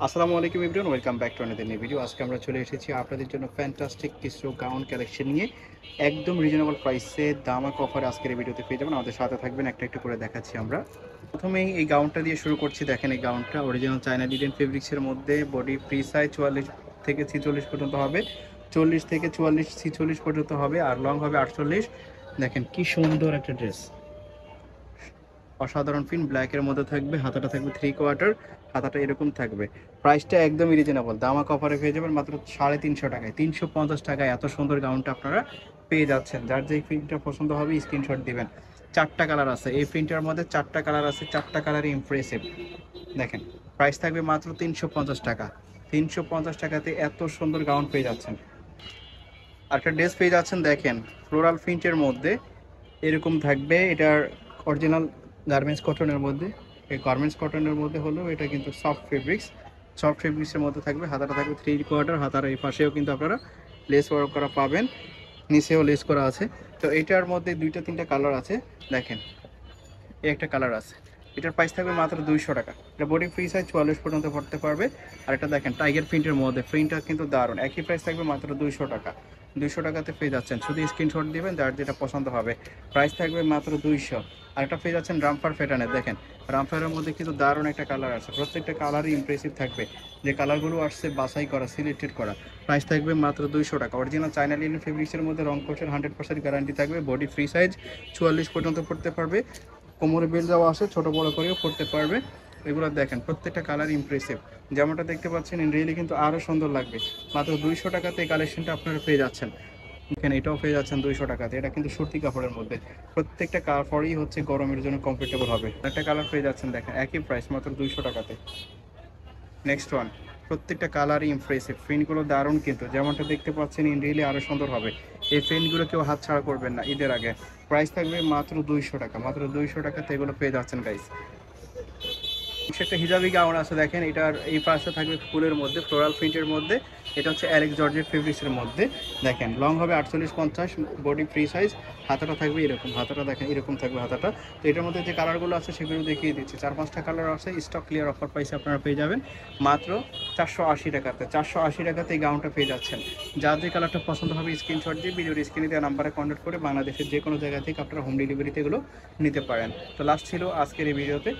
আসসালামু আলাইকুম everyone, welcome back to another new video. আজকে আমরা চলে এসেছি আপনাদের জন্য ফ্যান্টাস্টিক কিছু গাউন কালেকশন নিয়ে। একদম রিজনেবল প্রাইসে দামাক অফার আজকের এই ভিডিওতে পেয়ে যাবেন। আমাদের সাথে থাকবেন, একটা একটু করে দেখাচ্ছি আমরা। প্রথমেই এই গাউনটা দিয়ে শুরু করছি। দেখেন, এই গাউনটা অরিজিনাল চায়না লিনেন ফেব্রিক্সের মধ্যে, বডি ফ্রি সাইজ 44 থেকে 46 পর্যন্ত হবে, 40 থেকে 44 46 পর্যন্ত হবে, আর লং হবে 48। দেখেন কি সুন্দর একটা ড্রেস, অসাধারণ ফিন ব্ল্যাকের মধ্যে থাকবে। হাতাটা থাকবে 3/4, হাতাটা এরকম থাকবে। প্রাইসটা একদমই রিজনেবল, দামাক অফারে পেয়ে যাবেন মাত্র 350 টাকায়। 350 টাকায় এত সুন্দর গাউনটা আপনারা পেয়ে যাচ্ছেন। যার যেই প্রিন্টটা পছন্দ হবে স্ক্রিনশট দিবেন। 4টা কালার আছে এই প্রিন্টের মধ্যে, 4টা কালার আছে, 4টা কালারই ইমপ্রেসিভ। দেখেন, প্রাইস থাকবে মাত্র 350 টাকা। 350 টাকাতে এত সুন্দর গাউন পেয়ে যাচ্ছেন। আর একটা ড্রেস পেয়ে যাচ্ছেন, দেখেন ফ্লোরাল প্রিন্টের মধ্যে এরকম থাকবে। এটার অরিজিনাল গার্মেন্টস কটনের মধ্যে, এই গার্মেন্টস কটনের মধ্যে হলেও এটা কিন্তু সফট ফেব্রিক্স। সফট ফেব্রিক্সের মধ্যে থাকবে। হাতাটা থাকবে 3/4, হাতার এই পাশেও কিন্তু আপনারা লেস ওয়ার্ক করা পাবেন, নিচেও লেস করা আছে। তো এটার মধ্যে 2-3টা কালার আছে। দেখেন, এই একটা কালার আছে। এটার প্রাইস থাকবে মাত্র 200 টাকা। এটা বডি ফ্রি সাইজ 44 পর্যন্ত পড়তে পারবে। আর এটা দেখেন টাইগার প্রিন্টের মধ্যে, প্রিন্টটা কিন্তু দারুণ। একই প্রাইস থাকবে মাত্র 200 টাকা। 200 টাকাতে পেয়ে যাচ্ছেন, শুধু স্ক্রিনশট দিবেন যার যেটা পছন্দ হবে। প্রাইস থাকবে মাত্র 200। আর একটা পেয়ে যাচ্ছেন রামপার প্যাটার্নের। দেখেন, রামপারের মধ্যে কিন্তু দারুণ একটা কালার আছে। প্রত্যেকটা কালারই ইমপ্রেসিভ থাকবে। যে কালারগুলো আসছে বাছাই করা, সিলেক্টেড করা। প্রাইস থাকবে মাত্র 200 টাকা। অরিজিনাল চায়না লিনেন ফেব্রিক্সের মধ্যে রং কোটের 100% গ্যারান্টি থাকবে। বডি ফ্রি সাইজ 44 পর্যন্ত পড়তে পারবে। কোমরে বেল্ট দেওয়া আছে, ছোট বড় করেও পড়তে পারবে। এগুলো দেখেন প্রত্যেকটা কালার ইমপ্রেসিভ। যেমনটা দেখতে পাচ্ছেন ইন রিয়েলি কিন্তু আরও সুন্দর লাগবে। মাত্র 200 টাকাতে এই কালেকশনটা আপনারা পেয়ে যাচ্ছেন। এখানে এটাও পেয়ে যাচ্ছেন 200 টাকাতে। এটা কিন্তু সুতি কাপড়ের মধ্যে। প্রত্যেকটা কাপড়ই হচ্ছে গরমের জন্য কমফোর্টেবল হবে। একটা কালার পেয়ে যাচ্ছেন, দেখেন একই প্রাইস মাত্র 200 টাকাতে। নেক্সট ওয়ান, প্রত্যেকটা কালারই ইমপ্রেসিভ। প্রিন্টগুলো দারুণ কিন্তু, যেমনটা দেখতে পাচ্ছেন ইন রিয়েলি আরও সুন্দর হবে। এই প্রিন্টগুলো কেউ হাত ছাড়া করবেন না ঈদের আগে। প্রাইস থাকবে মাত্র 200 টাকা। মাত্র 200 টাকাতে এগুলো পেয়ে যাচ্ছেন গাইস। একটা হিজাবি গাউন আছে, দেখেন এটার এই পাশে থাকবে ফুলের মধ্যে, ফ্লোরাল প্রিন্টের মধ্যে। এটা হচ্ছে অ্যালেক্স জর্জের ফেব্রিক্সের মধ্যে। দেখেন লং হবে 48-50, বডি ফ্রি সাইজ। হাতাটা থাকবে এরকম, হাতাটা দেখেন এরকম থাকবে হাতাটা। তো এটার মধ্যে যে কালারগুলো আছে সেগুলো দেখিয়ে দিচ্ছি। 4-5টা কালার আছে। স্টক ক্লিয়ার অফার প্রাইসে আপনারা পেয়ে যাবেন মাত্র 480 টাকাতে। 480 টাকাতে এই গাউনটা পেয়ে যাচ্ছেন। যার যে কালারটা পছন্দ হবে স্ক্রিনশট দিয়ে ভিডিওর স্ক্রিনে দেওয়া নাম্বারে কন্ট্যাক্ট করে বাংলাদেশের যে কোনো জায়গা থেকে আপনারা হোম ডেলিভারিতে এগুলো নিতে পারেন। তো লাস্ট ছিল আজকের এই ভিডিওতে।